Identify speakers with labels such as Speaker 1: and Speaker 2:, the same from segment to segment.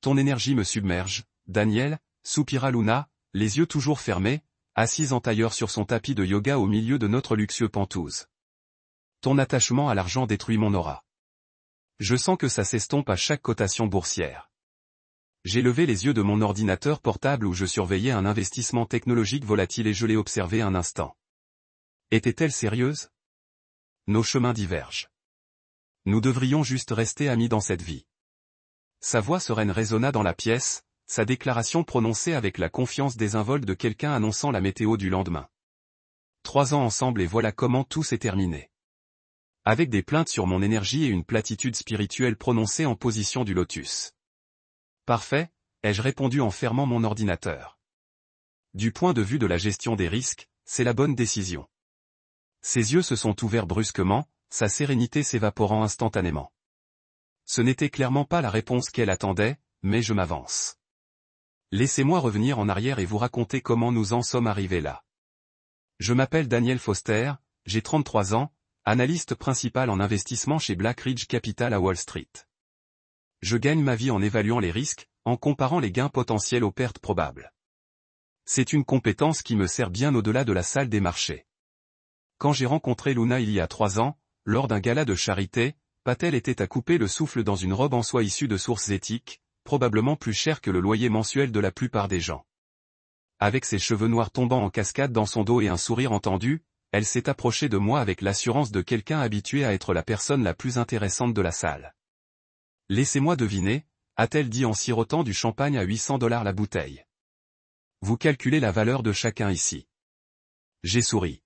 Speaker 1: Ton énergie me submerge, Daniel, soupira Luna, les yeux toujours fermés, assise en tailleur sur son tapis de yoga au milieu de notre luxueux Penthouse. Ton attachement à l'argent détruit mon aura. Je sens que ça s'estompe à chaque cotation boursière. J'ai levé les yeux de mon ordinateur portable où je surveillais un investissement technologique volatile et je l'ai observé un instant. Était-elle sérieuse? Nos chemins divergent. Nous devrions juste rester amis dans cette vie. Sa voix sereine résonna dans la pièce, sa déclaration prononcée avec la confiance désinvolte de quelqu'un annonçant la météo du lendemain. 3 ans ensemble et voilà comment tout s'est terminé. Avec des plaintes sur mon énergie et une platitude spirituelle prononcée en position du lotus. Parfait, ai-je répondu en fermant mon ordinateur. Du point de vue de la gestion des risques, c'est la bonne décision. Ses yeux se sont ouverts brusquement, sa sérénité s'évaporant instantanément. Ce n'était clairement pas la réponse qu'elle attendait, mais je m'avance. Laissez-moi revenir en arrière et vous raconter comment nous en sommes arrivés là. Je m'appelle Daniel Foster, j'ai 33 ans, analyste principal en investissement chez Blackridge Capital à Wall Street. Je gagne ma vie en évaluant les risques, en comparant les gains potentiels aux pertes probables. C'est une compétence qui me sert bien au-delà de la salle des marchés. Quand j'ai rencontré Luna il y a 3 ans, lors d'un gala de charité, Patel était à couper le souffle dans une robe en soie issue de sources éthiques, probablement plus chère que le loyer mensuel de la plupart des gens. Avec ses cheveux noirs tombant en cascade dans son dos et un sourire entendu, elle s'est approchée de moi avec l'assurance de quelqu'un habitué à être la personne la plus intéressante de la salle. Laissez-moi deviner, a-t-elle dit en sirotant du champagne à $800 la bouteille. Vous calculez la valeur de chacun ici. J'ai souri.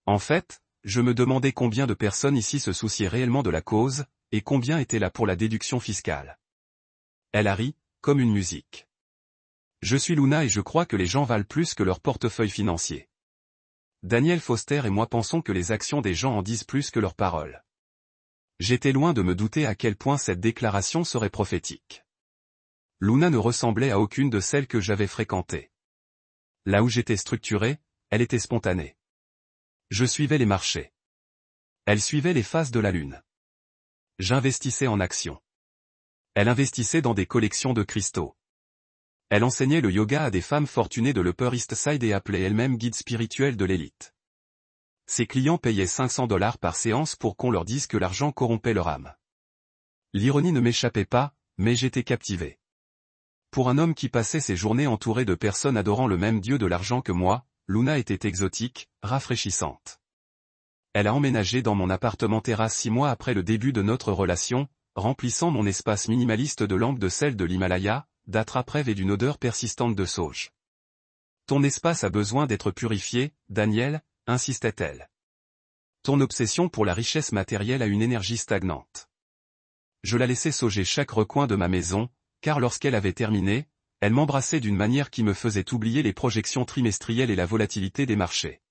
Speaker 1: En fait, je me demandais combien de personnes ici se souciaient réellement de la cause, et combien étaient là pour la déduction fiscale. Elle a ri, comme une musique. Je suis Luna et je crois que les gens valent plus que leur portefeuille financier. Daniel Foster et moi pensons que les actions des gens en disent plus que leurs paroles. J'étais loin de me douter à quel point cette déclaration serait prophétique. Luna ne ressemblait à aucune de celles que j'avais fréquentées. Là où j'étais structuré, elle était spontanée. Je suivais les marchés. Elle suivait les phases de la lune. J'investissais en actions. Elle investissait dans des collections de cristaux. Elle enseignait le yoga à des femmes fortunées de l'Upper East Side et appelait elle-même guide spirituel de l'élite. Ses clients payaient $500 par séance pour qu'on leur dise que l'argent corrompait leur âme. L'ironie ne m'échappait pas, mais j'étais captivé. Pour un homme qui passait ses journées entouré de personnes adorant le même dieu de l'argent que moi, Luna était exotique, rafraîchissante. Elle a emménagé dans mon appartement terrasse 6 mois après le début de notre relation, remplissant mon espace minimaliste de lampes de sel de l'Himalaya, d'attrape-rêve et d'une odeur persistante de sauge. Ton espace a besoin d'être purifié, Daniel, insistait-elle. Ton obsession pour la richesse matérielle a une énergie stagnante. Je la laissais sauger chaque recoin de ma maison, car lorsqu'elle avait terminé, elle m'embrassait d'une manière qui me faisait oublier les projections trimestrielles et la volatilité des marchés.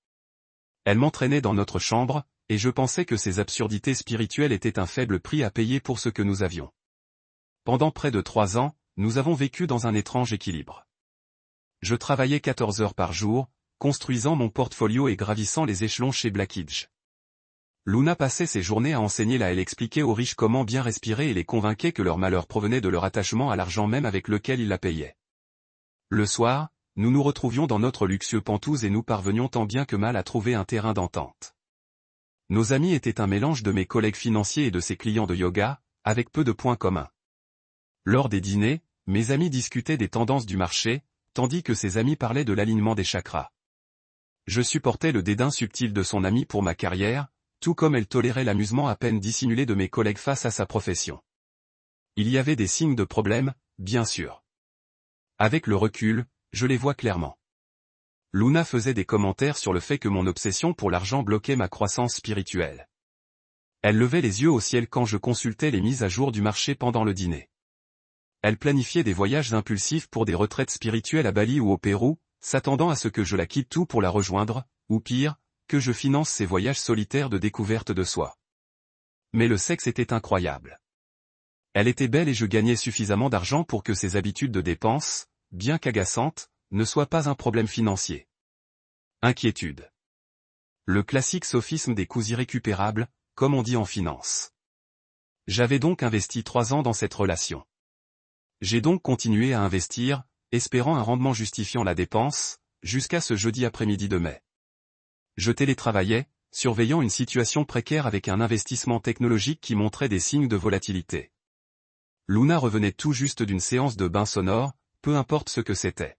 Speaker 1: Elle m'entraînait dans notre chambre, et je pensais que ces absurdités spirituelles étaient un faible prix à payer pour ce que nous avions. Pendant près de 3 ans, nous avons vécu dans un étrange équilibre. Je travaillais 14 heures par jour, construisant mon portfolio et gravissant les échelons chez Blackridge. Luna passait ses journées à enseigner là. Elle expliquait aux riches comment bien respirer et les convainquait que leur malheur provenait de leur attachement à l'argent même avec lequel ils la payaient. Le soir, nous nous retrouvions dans notre luxueux Penthouse et nous parvenions tant bien que mal à trouver un terrain d'entente. Nos amis étaient un mélange de mes collègues financiers et de ses clients de yoga, avec peu de points communs. Lors des dîners, mes amis discutaient des tendances du marché, tandis que ses amis parlaient de l'alignement des chakras. Je supportais le dédain subtil de son ami pour ma carrière, tout comme elle tolérait l'amusement à peine dissimulé de mes collègues face à sa profession. Il y avait des signes de problème, bien sûr. Avec le recul, je les vois clairement. Luna faisait des commentaires sur le fait que mon obsession pour l'argent bloquait ma croissance spirituelle. Elle levait les yeux au ciel quand je consultais les mises à jour du marché pendant le dîner. Elle planifiait des voyages impulsifs pour des retraites spirituelles à Bali ou au Pérou, s'attendant à ce que je la quitte tout pour la rejoindre, ou pire, que je finance ses voyages solitaires de découverte de soi. Mais le sexe était incroyable. Elle était belle et je gagnais suffisamment d'argent pour que ses habitudes de dépenses, bien qu'agaçantes, ne soient pas un problème financier. Inquiétude. Le classique sophisme des coûts irrécupérables, comme on dit en finance. J'avais donc investi 3 ans dans cette relation. J'ai donc continué à investir, espérant un rendement justifiant la dépense, jusqu'à ce jeudi après-midi de mai. Je télétravaillais, surveillant une situation précaire avec un investissement technologique qui montrait des signes de volatilité. Luna revenait tout juste d'une séance de bain sonore, peu importe ce que c'était.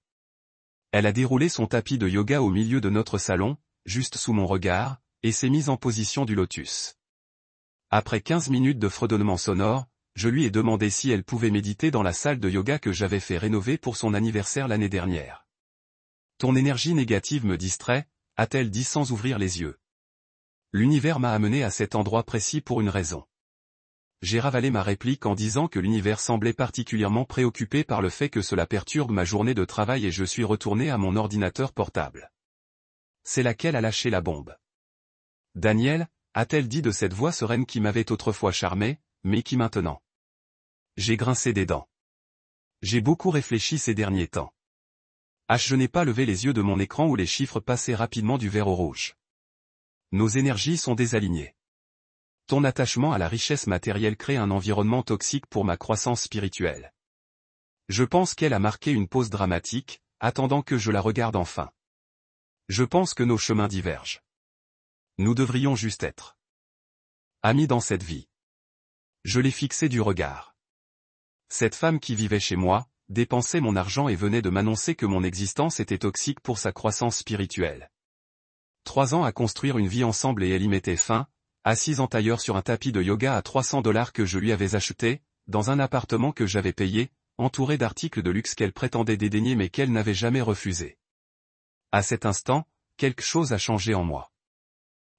Speaker 1: Elle a déroulé son tapis de yoga au milieu de notre salon, juste sous mon regard, et s'est mise en position du lotus. Après 15 minutes de fredonnement sonore, je lui ai demandé si elle pouvait méditer dans la salle de yoga que j'avais fait rénover pour son anniversaire l'année dernière. « Ton énergie négative me distrait », a-t-elle dit sans ouvrir les yeux. L'univers m'a amené à cet endroit précis pour une raison. J'ai ravalé ma réplique en disant que l'univers semblait particulièrement préoccupé par le fait que cela perturbe ma journée de travail et je suis retourné à mon ordinateur portable. C'est laquelle a lâché la bombe. Daniel, a-t-elle dit de cette voix sereine qui m'avait autrefois charmé, mais qui maintenant. J'ai grincé des dents. J'ai beaucoup réfléchi ces derniers temps. Je n'ai pas levé les yeux de mon écran où les chiffres passaient rapidement du vert au rouge. Nos énergies sont désalignées. Ton attachement à la richesse matérielle crée un environnement toxique pour ma croissance spirituelle. Je pense qu'elle a marqué une pause dramatique, attendant que je la regarde enfin. Je pense que nos chemins divergent. Nous devrions juste être amis dans cette vie. Je l'ai fixé du regard. Cette femme qui vivait chez moi, dépensait mon argent et venait de m'annoncer que mon existence était toxique pour sa croissance spirituelle. 3 ans à construire une vie ensemble et elle y mettait fin, assise en tailleur sur un tapis de yoga à $300 que je lui avais acheté, dans un appartement que j'avais payé, entouré d'articles de luxe qu'elle prétendait dédaigner mais qu'elle n'avait jamais refusé. À cet instant, quelque chose a changé en moi.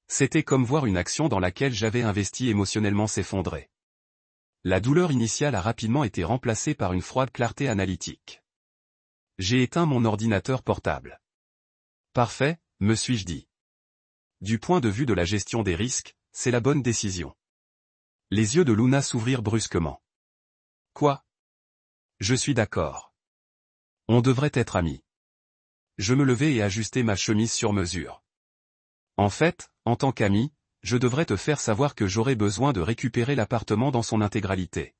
Speaker 1: C'était comme voir une action dans laquelle j'avais investi émotionnellement s'effondrer. La douleur initiale a rapidement été remplacée par une froide clarté analytique. J'ai éteint mon ordinateur portable. Parfait, me suis-je dit. Du point de vue de la gestion des risques, c'est la bonne décision. Les yeux de Luna s'ouvrirent brusquement. Quoi? Je suis d'accord. On devrait être amis. Je me levai et ajustai ma chemise sur mesure. En fait, en tant qu'ami, je devrais te faire savoir que j'aurai besoin de récupérer l'appartement dans son intégralité.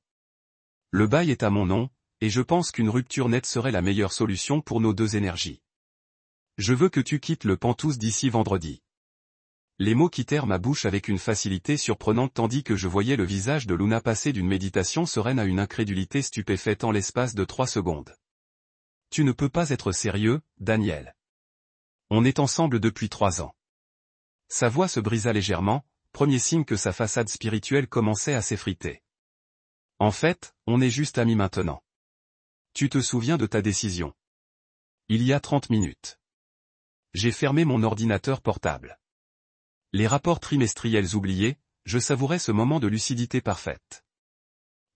Speaker 1: Le bail est à mon nom, et je pense qu'une rupture nette serait la meilleure solution pour nos deux énergies. Je veux que tu quittes le Penthouse d'ici vendredi. Les mots quittèrent ma bouche avec une facilité surprenante tandis que je voyais le visage de Luna passer d'une méditation sereine à une incrédulité stupéfaite en l'espace de 3 secondes. Tu ne peux pas être sérieux, Daniel. On est ensemble depuis 3 ans. Sa voix se brisa légèrement, premier signe que sa façade spirituelle commençait à s'effriter. En fait, on est juste amis maintenant. Tu te souviens de ta décision. Il y a 30 minutes. J'ai fermé mon ordinateur portable. Les rapports trimestriels oubliés, je savourais ce moment de lucidité parfaite.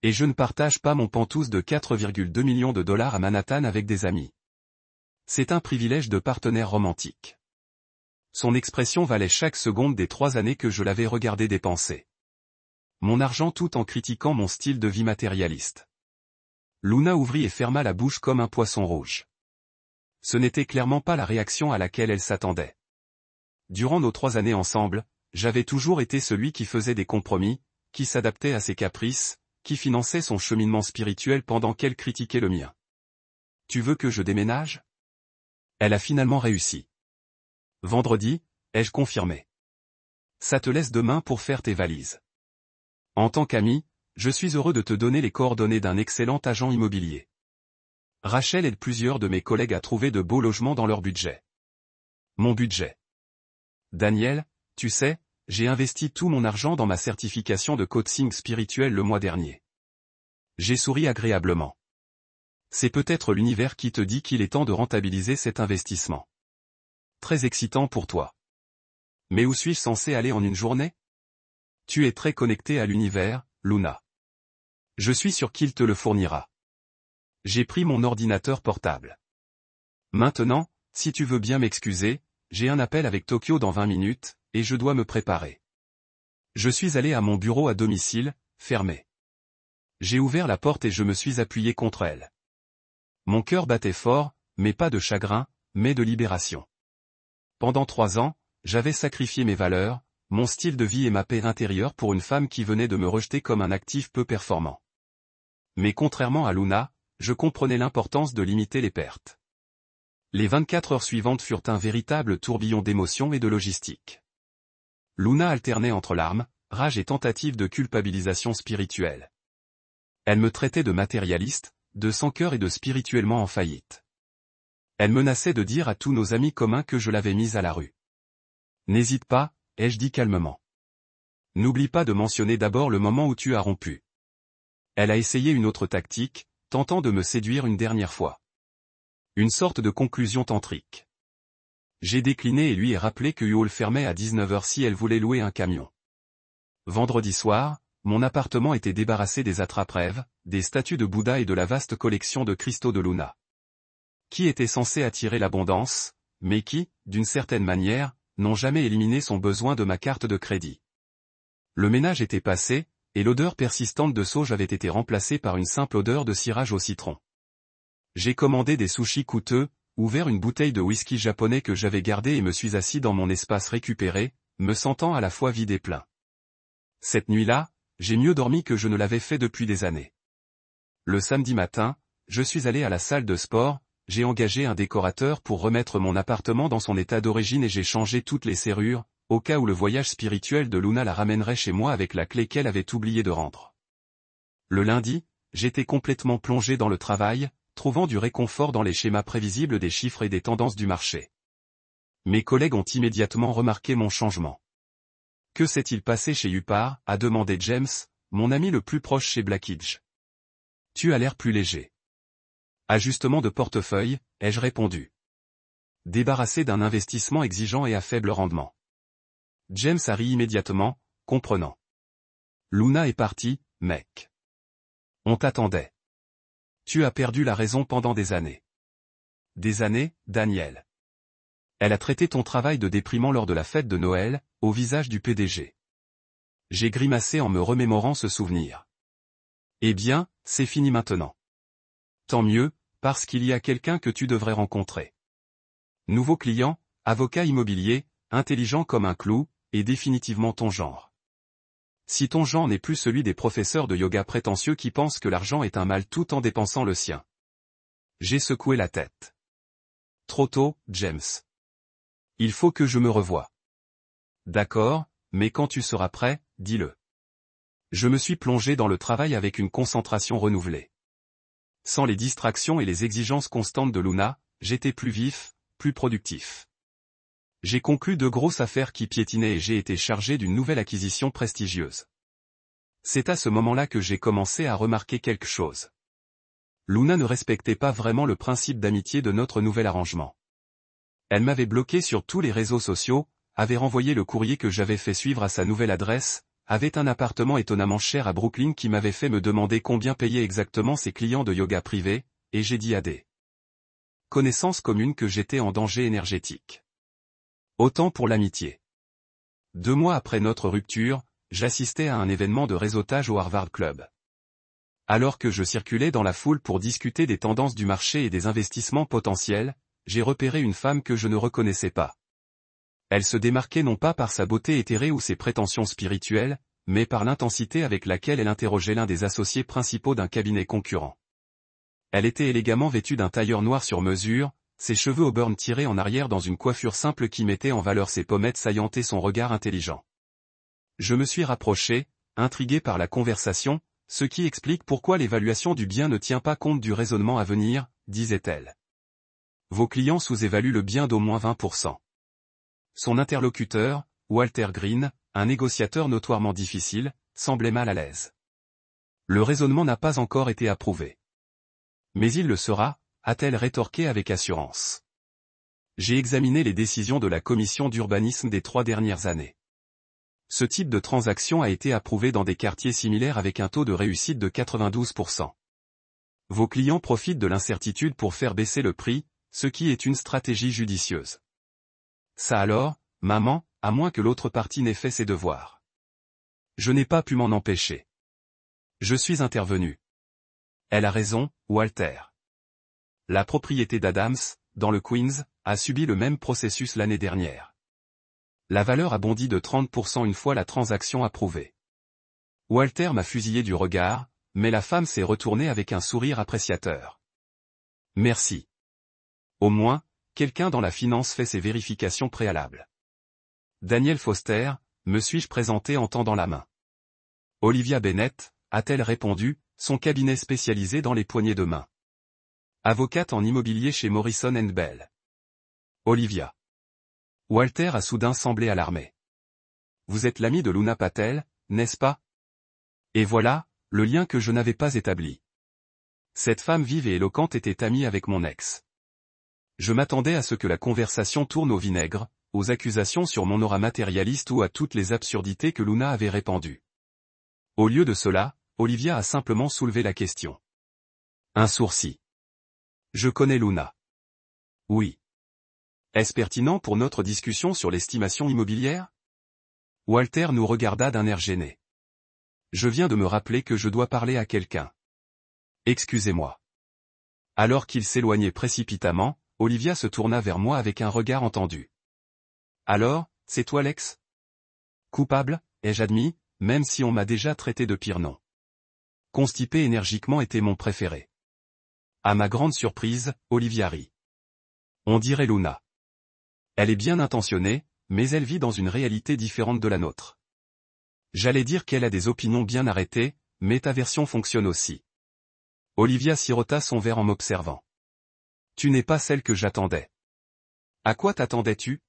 Speaker 1: Et je ne partage pas mon Penthouse de 4,2 millions de dollars à Manhattan avec des amis. C'est un privilège de partenaire romantique. Son expression valait chaque seconde des 3 années que je l'avais regardé dépenser. Mon argent tout en critiquant mon style de vie matérialiste. Luna ouvrit et ferma la bouche comme un poisson rouge. Ce n'était clairement pas la réaction à laquelle elle s'attendait. Durant nos 3 années ensemble, j'avais toujours été celui qui faisait des compromis, qui s'adaptait à ses caprices, qui finançait son cheminement spirituel pendant qu'elle critiquait le mien. Tu veux que je déménage? Elle a finalement réussi. Vendredi, ai-je confirmé. Ça te laisse demain pour faire tes valises. En tant qu'ami, je suis heureux de te donner les coordonnées d'un excellent agent immobilier. Rachel aide plusieurs de mes collègues à trouver de beaux logements dans leur budget. Mon budget. Daniel, tu sais, j'ai investi tout mon argent dans ma certification de coaching spirituel le mois dernier. J'ai souri agréablement. C'est peut-être l'univers qui te dit qu'il est temps de rentabiliser cet investissement. Très excitant pour toi. Mais où suis-je censé aller en une journée? Tu es très connecté à l'univers, Luna. Je suis sûr qu'il te le fournira. J'ai pris mon ordinateur portable. Maintenant, si tu veux bien m'excuser, j'ai un appel avec Tokyo dans 20 minutes, et je dois me préparer. Je suis allé à mon bureau à domicile, fermé. J'ai ouvert la porte et je me suis appuyé contre elle. Mon cœur battait fort, mais pas de chagrin, mais de libération. Pendant 3 ans, j'avais sacrifié mes valeurs, mon style de vie et ma paix intérieure pour une femme qui venait de me rejeter comme un actif peu performant. Mais contrairement à Luna, je comprenais l'importance de limiter les pertes. Les 24 heures suivantes furent un véritable tourbillon d'émotions et de logistique. Luna alternait entre larmes, rage et tentatives de culpabilisation spirituelle. Elle me traitait de matérialiste, de sans-cœur et de spirituellement en faillite. Elle menaçait de dire à tous nos amis communs que je l'avais mise à la rue. N'hésite pas, ai-je dit calmement. N'oublie pas de mentionner d'abord le moment où tu as rompu. Elle a essayé une autre tactique, tentant de me séduire une dernière fois. Une sorte de conclusion tantrique. J'ai décliné et lui ai rappelé que Hall fermait à 19h si elle voulait louer un camion. Vendredi soir, mon appartement était débarrassé des attrape-rêves, des statues de Bouddha et de la vaste collection de cristaux de Luna. Qui étaient censés attirer l'abondance, mais qui, d'une certaine manière, n'ont jamais éliminé son besoin de ma carte de crédit. Le ménage était passé, et l'odeur persistante de sauge avait été remplacée par une simple odeur de cirage au citron. J'ai commandé des sushis coûteux, ouvert une bouteille de whisky japonais que j'avais gardée et me suis assis dans mon espace récupéré, me sentant à la fois vide et plein. Cette nuit-là, j'ai mieux dormi que je ne l'avais fait depuis des années. Le samedi matin, je suis allé à la salle de sport, j'ai engagé un décorateur pour remettre mon appartement dans son état d'origine et j'ai changé toutes les serrures, au cas où le voyage spirituel de Luna la ramènerait chez moi avec la clé qu'elle avait oublié de rendre. Le lundi, j'étais complètement plongé dans le travail, trouvant du réconfort dans les schémas prévisibles des chiffres et des tendances du marché. Mes collègues ont immédiatement remarqué mon changement. Que s'est-il passé chez Upar, a demandé James, mon ami le plus proche chez Blackidge. Tu as l'air plus léger. Ajustement de portefeuille, ai-je répondu. Débarrassé d'un investissement exigeant et à faible rendement. James a ri immédiatement, comprenant. Luna est partie, mec. On t'attendait. Tu as perdu la raison pendant des années. Des années, Daniel. Elle a traité ton travail de déprimant lors de la fête de Noël, au visage du PDG. J'ai grimacé en me remémorant ce souvenir. Eh bien, c'est fini maintenant. Tant mieux, parce qu'il y a quelqu'un que tu devrais rencontrer. Nouveau client, avocat immobilier, intelligent comme un clou, et définitivement ton genre. Si ton genre n'est plus celui des professeurs de yoga prétentieux qui pensent que l'argent est un mal tout en dépensant le sien. J'ai secoué la tête. Trop tôt, James. Il faut que je me revoie. D'accord, mais quand tu seras prêt, dis-le. Je me suis plongé dans le travail avec une concentration renouvelée. Sans les distractions et les exigences constantes de Luna, j'étais plus vif, plus productif. J'ai conclu de grosses affaires qui piétinaient et j'ai été chargé d'une nouvelle acquisition prestigieuse. C'est à ce moment-là que j'ai commencé à remarquer quelque chose. Luna ne respectait pas vraiment le principe d'amitié de notre nouvel arrangement. Elle m'avait bloqué sur tous les réseaux sociaux, avait renvoyé le courrier que j'avais fait suivre à sa nouvelle adresse, avait un appartement étonnamment cher à Brooklyn qui m'avait fait me demander combien payaient exactement ses clients de yoga privé, et j'ai dit à des connaissances communes que j'étais en danger énergétique. Autant pour l'amitié. 2 mois après notre rupture, j'assistais à un événement de réseautage au Harvard Club. Alors que je circulais dans la foule pour discuter des tendances du marché et des investissements potentiels, j'ai repéré une femme que je ne reconnaissais pas. Elle se démarquait non pas par sa beauté éthérée ou ses prétentions spirituelles, mais par l'intensité avec laquelle elle interrogeait l'un des associés principaux d'un cabinet concurrent. Elle était élégamment vêtue d'un tailleur noir sur mesure, ses cheveux auburn tirés en arrière dans une coiffure simple qui mettait en valeur ses pommettes saillantes et son regard intelligent. Je me suis rapproché, intrigué par la conversation, ce qui explique pourquoi l'évaluation du bien ne tient pas compte du raisonnement à venir, disait-elle. Vos clients sous-évaluent le bien d'au moins 20%. Son interlocuteur, Walter Green, un négociateur notoirement difficile, semblait mal à l'aise. Le raisonnement n'a pas encore été approuvé. Mais il le sera, a-t-elle rétorqué avec assurance. J'ai examiné les décisions de la commission d'urbanisme des 3 dernières années. Ce type de transaction a été approuvé dans des quartiers similaires avec un taux de réussite de 92%. Vos clients profitent de l'incertitude pour faire baisser le prix, ce qui est une stratégie judicieuse. Ça alors, maman, à moins que l'autre partie n'ait fait ses devoirs. Je n'ai pas pu m'en empêcher. Je suis intervenu. Elle a raison, Walter. La propriété d'Adams, dans le Queens, a subi le même processus l'année dernière. La valeur a bondi de 30% une fois la transaction approuvée. Walter m'a fusillé du regard, mais la femme s'est retournée avec un sourire appréciateur. Merci. Au moins, quelqu'un dans la finance fait ses vérifications préalables. Daniel Foster, me suis-je présenté en tendant la main. Olivia Bennett, a-t-elle répondu, son cabinet spécialisé dans les poignées de main. Avocate en immobilier chez Morrison & Bell. Olivia. Walter a soudain semblé alarmé. Vous êtes l'ami de Luna Patel, n'est-ce pas? Et voilà, le lien que je n'avais pas établi. Cette femme vive et éloquente était amie avec mon ex. Je m'attendais à ce que la conversation tourne au vinaigre, aux accusations sur mon aura matérialiste ou à toutes les absurdités que Luna avait répandues. Au lieu de cela, Olivia a simplement soulevé la question. Un sourcil. Je connais Luna. Oui. Est-ce pertinent pour notre discussion sur l'estimation immobilière? Walter nous regarda d'un air gêné. Je viens de me rappeler que je dois parler à quelqu'un. Excusez-moi. Alors qu'il s'éloignait précipitamment, Olivia se tourna vers moi avec un regard entendu. Alors, c'est toi l'ex? Coupable, ai-je admis, même si on m'a déjà traité de pire nom. Constipé énergiquement était mon préféré. À ma grande surprise, Olivia rit. On dirait Luna. Elle est bien intentionnée, mais elle vit dans une réalité différente de la nôtre. J'allais dire qu'elle a des opinions bien arrêtées, mais ta version fonctionne aussi. Olivia sirota son verre en m'observant. Tu n'es pas celle que j'attendais. À quoi t'attendais-tu?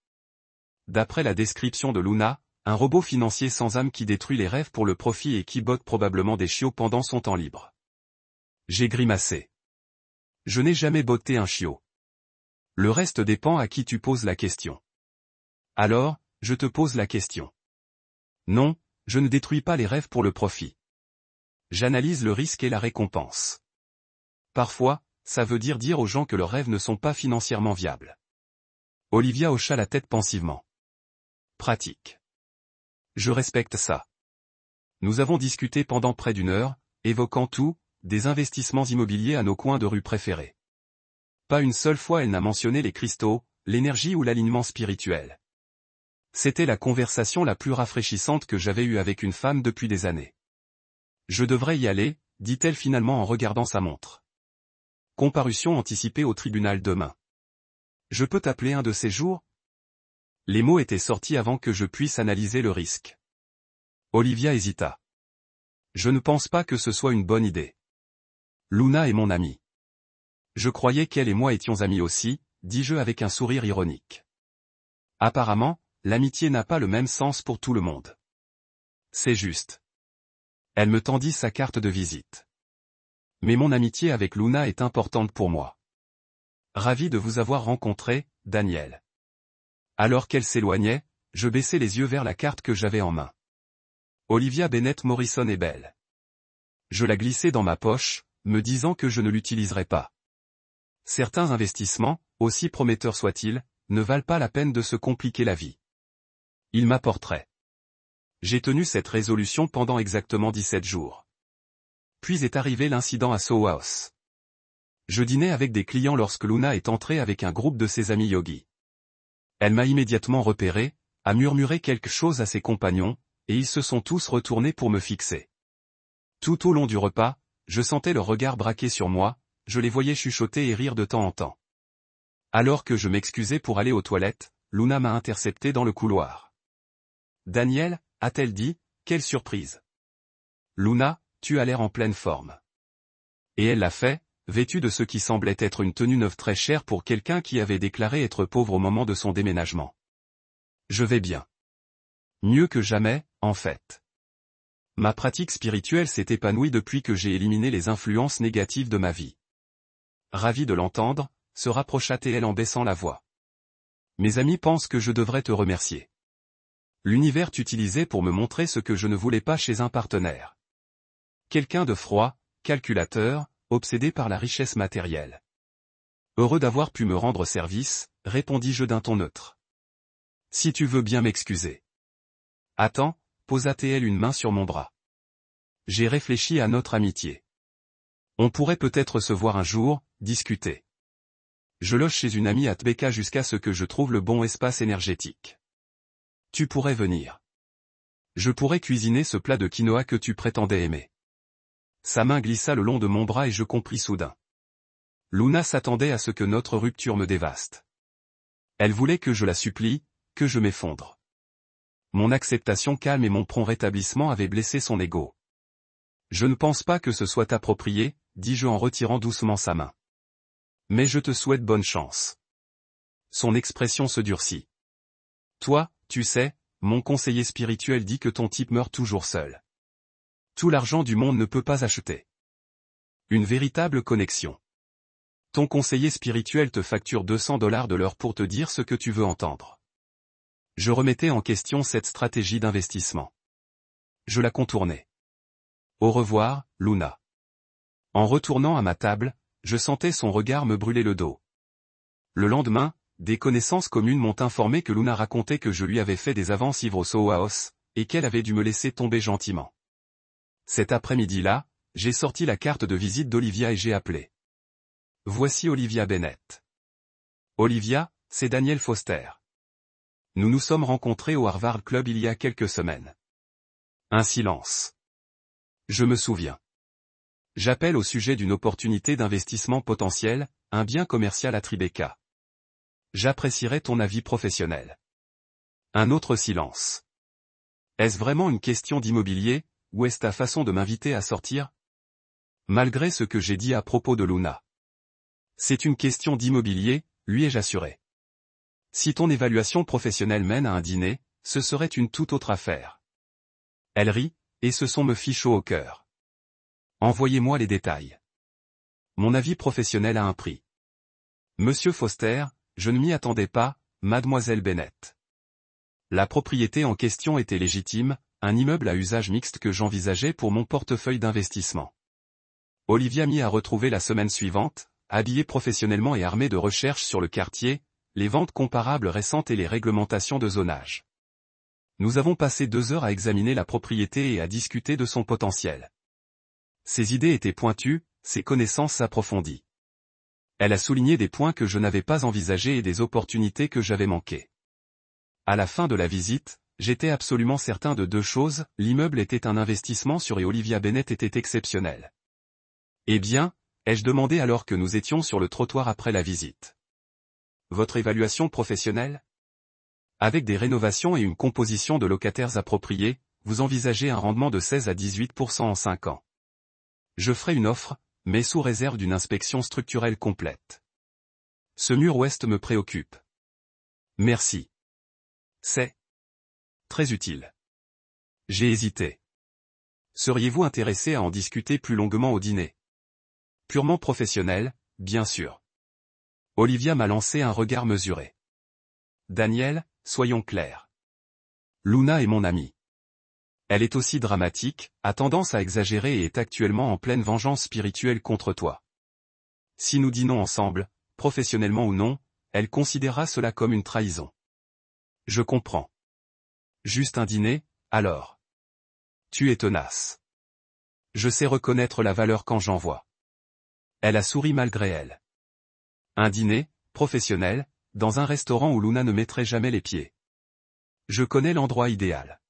Speaker 1: D'après la description de Luna, un robot financier sans âme qui détruit les rêves pour le profit et qui botte probablement des chiots pendant son temps libre. J'ai grimacé. Je n'ai jamais botté un chiot. Le reste dépend à qui tu poses la question. Alors, je te pose la question. Non, je ne détruis pas les rêves pour le profit. J'analyse le risque et la récompense. Parfois, ça veut dire aux gens que leurs rêves ne sont pas financièrement viables. Olivia hocha la tête pensivement. Pratique. Je respecte ça. Nous avons discuté pendant près d'une heure, évoquant tout, des investissements immobiliers à nos coins de rue préférés. Pas une seule fois elle n'a mentionné les cristaux, l'énergie ou l'alignement spirituel. C'était la conversation la plus rafraîchissante que j'avais eue avec une femme depuis des années. Je devrais y aller, dit-elle finalement en regardant sa montre. Comparution anticipée au tribunal demain. Je peux t'appeler un de ces jours? Les mots étaient sortis avant que je puisse analyser le risque. Olivia hésita. Je ne pense pas que ce soit une bonne idée. Luna est mon amie. Je croyais qu'elle et moi étions amis aussi, dis-je avec un sourire ironique. Apparemment, l'amitié n'a pas le même sens pour tout le monde. C'est juste. Elle me tendit sa carte de visite. Mais mon amitié avec Luna est importante pour moi. Ravi de vous avoir rencontré, Daniel. Alors qu'elle s'éloignait, je baissai les yeux vers la carte que j'avais en main. Olivia Bennett Morrison & Bell. Je la glissai dans ma poche, me disant que je ne l'utiliserais pas. Certains investissements, aussi prometteurs soient-ils, ne valent pas la peine de se compliquer la vie. Ils m'apporteraient. J'ai tenu cette résolution pendant exactement 17 jours. Puis est arrivé l'incident à Soho House. Je dînais avec des clients lorsque Luna est entrée avec un groupe de ses amis yogis. Elle m'a immédiatement repéré, a murmuré quelque chose à ses compagnons, et ils se sont tous retournés pour me fixer. Tout au long du repas, je sentais leur regard braqué sur moi, je les voyais chuchoter et rire de temps en temps. Alors que je m'excusais pour aller aux toilettes, Luna m'a intercepté dans le couloir. Daniel, a-t-elle dit, quelle surprise. Luna, tu as l'air en pleine forme. Et elle l'a fait, vêtue de ce qui semblait être une tenue neuve très chère pour quelqu'un qui avait déclaré être pauvre au moment de son déménagement. Je vais bien. Mieux que jamais, en fait. Ma pratique spirituelle s'est épanouie depuis que j'ai éliminé les influences négatives de ma vie. Ravi de l'entendre, se rapprocha T.L. en baissant la voix. Mes amis pensent que je devrais te remercier. L'univers t'utilisait pour me montrer ce que je ne voulais pas chez un partenaire. Quelqu'un de froid, calculateur, obsédé par la richesse matérielle. Heureux d'avoir pu me rendre service, répondis-je d'un ton neutre. Si tu veux bien m'excuser. Attends, posa T.L. une main sur mon bras. J'ai réfléchi à notre amitié. On pourrait peut-être se voir un jour, discuter. Je loge chez une amie à Tbeka jusqu'à ce que je trouve le bon espace énergétique. Tu pourrais venir. Je pourrais cuisiner ce plat de quinoa que tu prétendais aimer. Sa main glissa le long de mon bras et je compris soudain. Luna s'attendait à ce que notre rupture me dévaste. Elle voulait que je la supplie, que je m'effondre. Mon acceptation calme et mon prompt rétablissement avaient blessé son ego. Je ne pense pas que ce soit approprié, dis-je en retirant doucement sa main. Mais je te souhaite bonne chance. Son expression se durcit. Toi, tu sais, mon conseiller spirituel dit que ton type meurt toujours seul. Tout l'argent du monde ne peut pas acheter une véritable connexion. Ton conseiller spirituel te facture $200 de l'heure pour te dire ce que tu veux entendre. Je remettais en question cette stratégie d'investissement. Je la contournais. Au revoir, Luna. En retournant à ma table, je sentais son regard me brûler le dos. Le lendemain, des connaissances communes m'ont informé que Luna racontait que je lui avais fait des avances ivres au Sohaos, et qu'elle avait dû me laisser tomber gentiment. Cet après-midi-là, j'ai sorti la carte de visite d'Olivia et j'ai appelé. Voici Olivia Bennett. Olivia, c'est Daniel Foster. Nous nous sommes rencontrés au Harvard Club il y a quelques semaines. Un silence. Je me souviens. J'appelle au sujet d'une opportunité d'investissement potentiel, un bien commercial à Tribeca. J'apprécierais ton avis professionnel. Un autre silence. Est-ce vraiment une question d'immobilier, ou est-ce ta façon de m'inviter à sortir? Malgré ce que j'ai dit à propos de Luna. C'est une question d'immobilier, lui ai-je assuré. Si ton évaluation professionnelle mène à un dîner, ce serait une toute autre affaire. Elle rit, et ce son me fit chaud au cœur. Envoyez-moi les détails. Mon avis professionnel a un prix. Monsieur Foster, je ne m'y attendais pas, mademoiselle Bennett. La propriété en question était légitime, un immeuble à usage mixte que j'envisageais pour mon portefeuille d'investissement. Olivia m'y a retrouvé la semaine suivante, habillée professionnellement et armée de recherches sur le quartier, les ventes comparables récentes et les réglementations de zonage. Nous avons passé 2 heures à examiner la propriété et à discuter de son potentiel. Ses idées étaient pointues, ses connaissances approfondies. Elle a souligné des points que je n'avais pas envisagés et des opportunités que j'avais manquées. À la fin de la visite, j'étais absolument certain de 2 choses, l'immeuble était un investissement sûr et Olivia Bennett était exceptionnelle. Eh bien, ai-je demandé alors que nous étions sur le trottoir après la visite. Votre évaluation professionnelle? Avec des rénovations et une composition de locataires appropriés, vous envisagez un rendement de 16 à 18% en 5 ans. Je ferai une offre, mais sous réserve d'une inspection structurelle complète. Ce mur ouest me préoccupe. Merci. C'est très utile. J'ai hésité. Seriez-vous intéressé à en discuter plus longuement au dîner? Purement professionnel, bien sûr. Olivia m'a lancé un regard mesuré. Daniel, soyons clairs. Luna est mon amie. Elle est aussi dramatique, a tendance à exagérer et est actuellement en pleine vengeance spirituelle contre toi. Si nous dînons ensemble, professionnellement ou non, elle considérera cela comme une trahison. Je comprends. Juste un dîner, alors. Tu es tenace. Je sais reconnaître la valeur quand j'en vois. Elle a souri malgré elle. Un dîner, professionnel, dans un restaurant où Luna ne mettrait jamais les pieds. Je connais l'endroit idéal.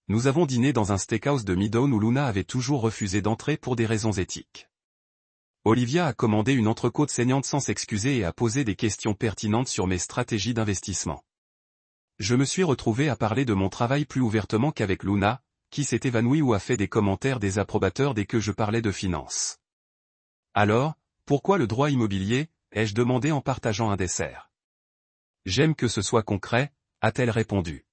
Speaker 1: Nous avons dîné dans un steakhouse de Midtown où Luna avait toujours refusé d'entrer pour des raisons éthiques. Olivia a commandé une entrecôte saignante sans s'excuser et a posé des questions pertinentes sur mes stratégies d'investissement. Je me suis retrouvé à parler de mon travail plus ouvertement qu'avec Luna, qui s'est évanouie ou a fait des commentaires désapprobateurs dès que je parlais de finances. Alors, pourquoi le droit immobilier, ai-je demandé en partageant un dessert. J'aime que ce soit concret, a-t-elle répondu.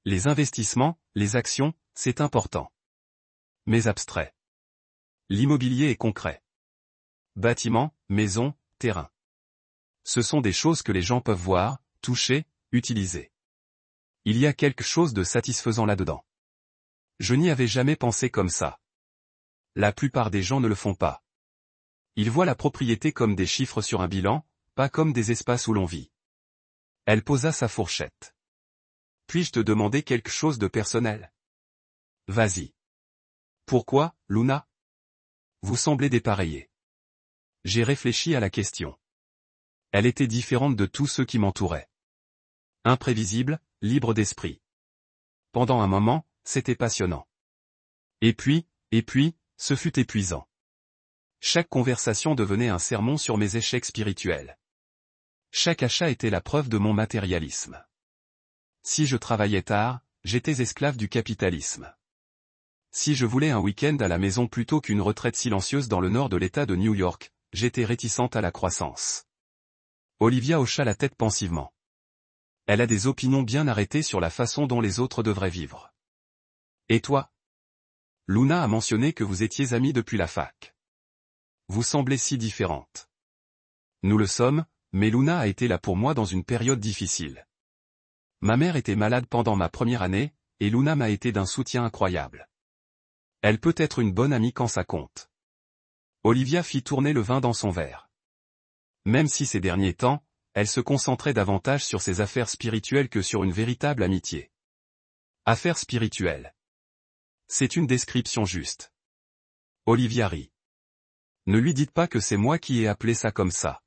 Speaker 1: Les investissements, les actions, c'est important. Mais abstrait. L'immobilier est concret. Bâtiments, maisons, terrain. Ce sont des choses que les gens peuvent voir, toucher, utiliser. Il y a quelque chose de satisfaisant là-dedans. Je n'y avais jamais pensé comme ça. La plupart des gens ne le font pas. Ils voient la propriété comme des chiffres sur un bilan, pas comme des espaces où l'on vit. Elle posa sa fourchette. Puis-je te demander quelque chose de personnel? Vas-y. Pourquoi, Luna? Vous semblez dépareillée. J'ai réfléchi à la question. Elle était différente de tous ceux qui m'entouraient. Imprévisible, libre d'esprit. Pendant un moment, c'était passionnant. Et puis, Ce fut épuisant. Chaque conversation devenait un sermon sur mes échecs spirituels. Chaque achat était la preuve de mon matérialisme. Si je travaillais tard, j'étais esclave du capitalisme. Si je voulais un week-end à la maison plutôt qu'une retraite silencieuse dans le nord de l'État de New York, j'étais réticente à la croissance. Olivia hocha la tête pensivement. Elle a des opinions bien arrêtées sur la façon dont les autres devraient vivre. Et toi? Luna a mentionné que vous étiez amies depuis la fac. Vous semblez si différentes. Nous le sommes, mais Luna a été là pour moi dans une période difficile. Ma mère était malade pendant ma première année, et Luna m'a été d'un soutien incroyable. Elle peut être une bonne amie quand ça compte. Olivia fit tourner le vin dans son verre. Même si ces derniers temps, elle se concentrait davantage sur ses affaires spirituelles que sur une véritable amitié. Affaires spirituelles. C'est une description juste. Olivia rit. Ne lui dites pas que c'est moi qui ai appelé ça comme ça.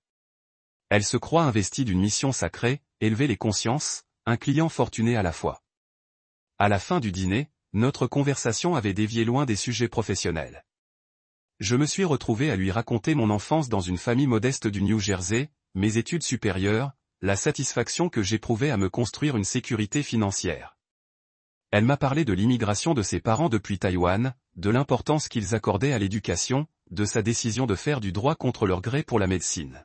Speaker 1: Elle se croit investie d'une mission sacrée, élever les consciences, un client fortuné à la fois. À la fin du dîner, notre conversation avait dévié loin des sujets professionnels. Je me suis retrouvé à lui raconter mon enfance dans une famille modeste du New Jersey, mes études supérieures, la satisfaction que j'éprouvais à me construire une sécurité financière. Elle m'a parlé de l'immigration de ses parents depuis Taïwan, de l'importance qu'ils accordaient à l'éducation, de sa décision de faire du droit contre leur gré pour la médecine.